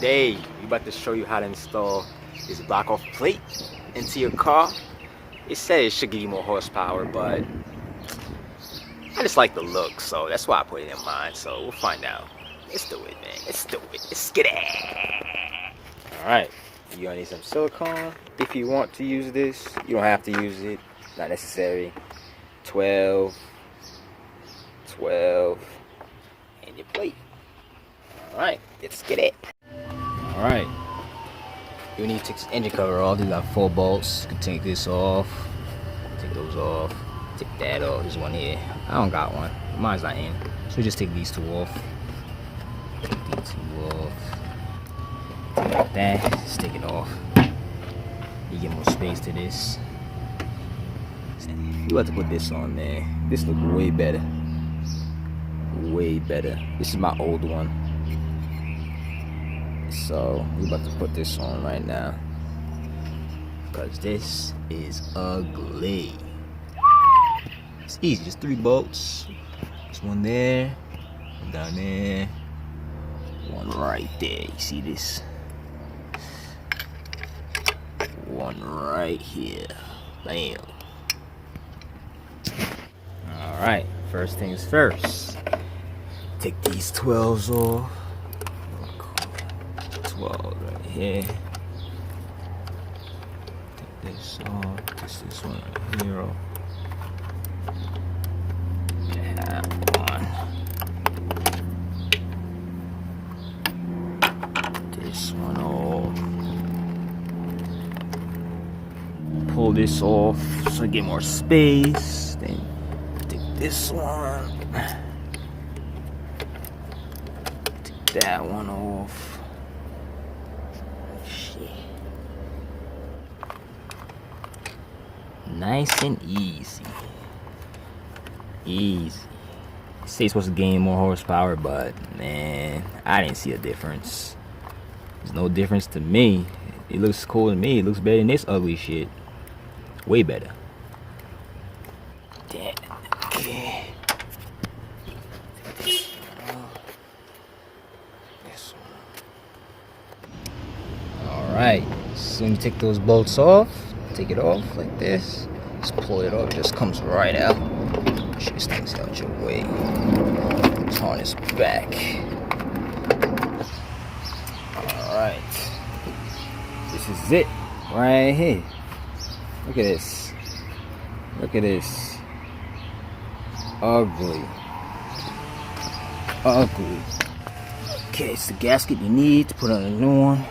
today we about to show you how to install this block off plate into your car. It said it should give you more horsepower, but I just like the look, so that's why I put it in mine. So we'll find out. Let's do it, man. Let's do it. Let's get it. Alright, you're gonna need some silicone. If you want to use this, you don't have to use it. Not necessary. 12, and your plate. Alright, let's get it. Alright, you need to take this engine cover off. These got 4 bolts. You can take this off, take those off, take that off. There's one here. I don't got one. Mine's not in. So just take these 2 off. Take these 2 off. Take like that. Just take it off. You get more space to this. You have to put this on there. This looks way better. Way better. This is my old one. So we're about to put this on right now. Because this is ugly. It's easy, just 3 bolts. There's one there, one down there, one right there. You see this? One right here. Bam. Alright, first things first. Take these 12s off. 12 right here. Take this off. This one right here. That one. This one off. Pull this off so I get more space. Then take this one. Take that one off. Nice and easy. Easy. Say it's supposed to gain more horsepower, but man, I didn't see a difference. There's no difference to me. It looks cool to me. It looks better than this ugly shit. Way better. Damn. Okay. This one. Alright. So when you take those bolts off, take it off like this. Just pull it off. It just comes right out. Push these things out your way. Turn this back. Alright. This is it. Right here. Look at this. Look at this. Ugly. Ugly. Okay, it's the gasket you need to put on a new one.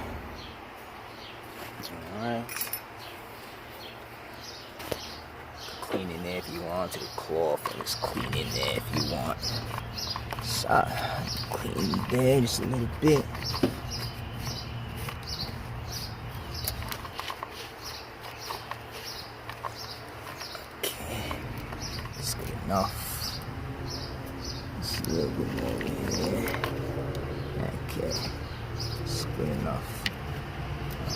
Alright. Clean in there if you want, to the cloth, and just clean in there if you want. So, clean there just a little bit. Okay, that's good enough. Just a little bit more in there. Okay, that's good enough.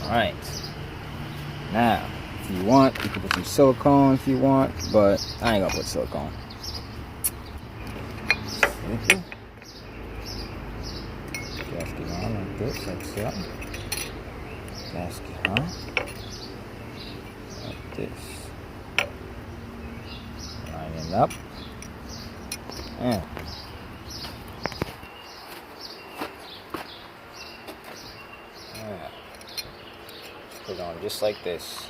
Alright, now if you want, you can put some silicone if you want, but I ain't gonna put silicone. Simple. Gasket on like this, like so. Gasket on. Like this. Line it up. Yeah. Yeah. Put it on just like this.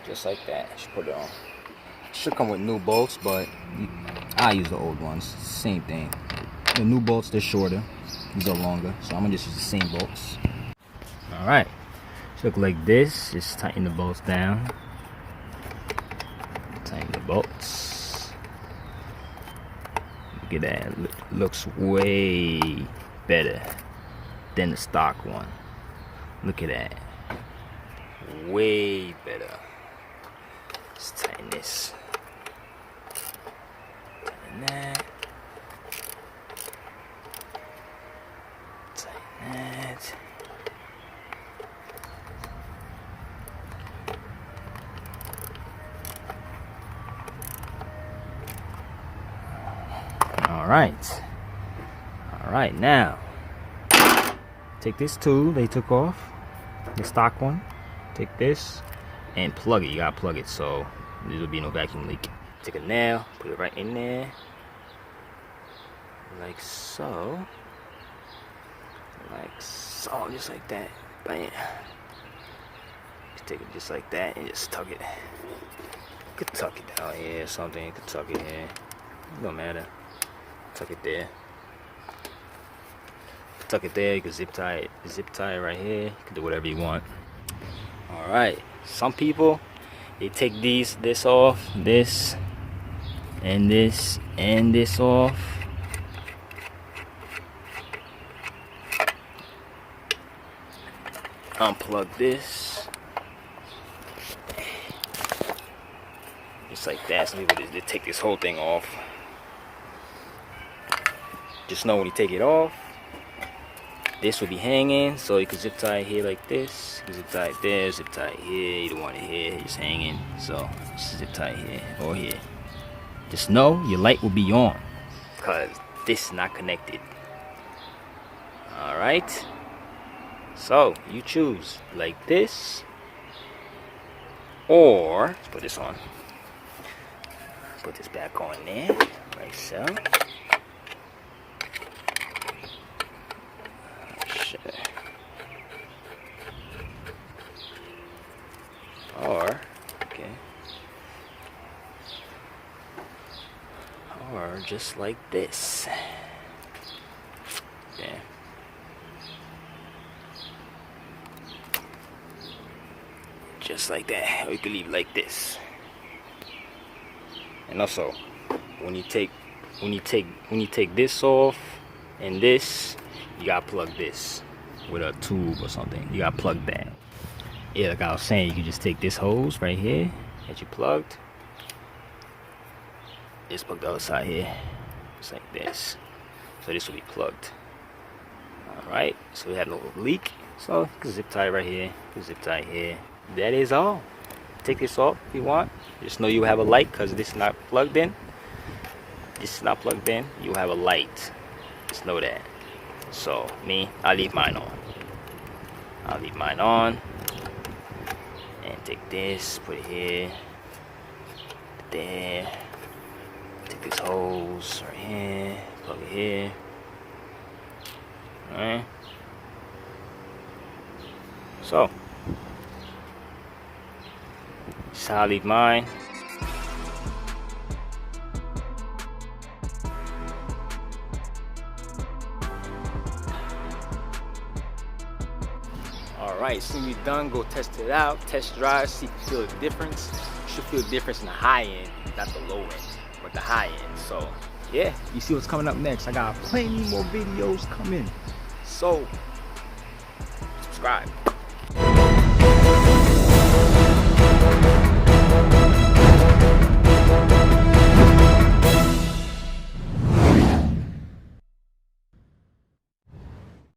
Just like that. Just put it on. Should come with new bolts, but I use the old ones. Same thing. The new bolts, they're shorter. These are longer, so I'm gonna just use the same bolts. Alright. Should look like this. Just tighten the bolts down. Tighten the bolts. Look at that. Looks way better than the stock one. Look at that. Way better. Let's tighten this. Tighten that. Tighten that. All right. All right, now take this tool they took off, the stock one. Take this and plug it. You gotta plug it so there will be no vacuum leak. Take a nail, put it right in there, like so, just like that. Bam. Just take it just like that and just tuck it. You could tuck it down here or something. You could tuck it here. It don't matter. Tuck it there. Tuck it there. You can zip tie it. Zip tie it right here. You can do whatever you want. All right. Some people, they take this off, this and this off. Unplug this. Just like that. Some people, they take this whole thing off. Just know when you take it off, this will be hanging, so you can zip tie it here like this. You can zip tie it there, zip tie it here. You don't want it here, it's hanging. So just zip tie it here or here. Just know your light will be on, because this is not connected. Alright? So you choose like this, or let's put this on. Put this back on there, like so. Or, okay, or just like this. Yeah. Just like that. Or you can leave it like this. And also, when you take this off and this, you gotta plug this with a tube or something. You gotta plug that. Yeah, like I was saying, you can just take this hose right here that you plugged. Just plug the other side here. Just like this. So this will be plugged. Alright, so we had a little leak. So you can zip tie right here. You can zip tie here. That is all. Take this off if you want. Just know you have a light, because this is not plugged in. This is not plugged in. You have a light. Just know that. So me, I'll leave mine on. I'll leave mine on. And take this, put it here, there. Take this hose right here, plug it here. Alright. So, this is how I leave mine. Alright, soon you're done, go test it out, test drive, see if you feel the difference. You should feel the difference in the high end, not the low end, but the high end. So, yeah, you see what's coming up next. I got plenty more videos coming. So, subscribe.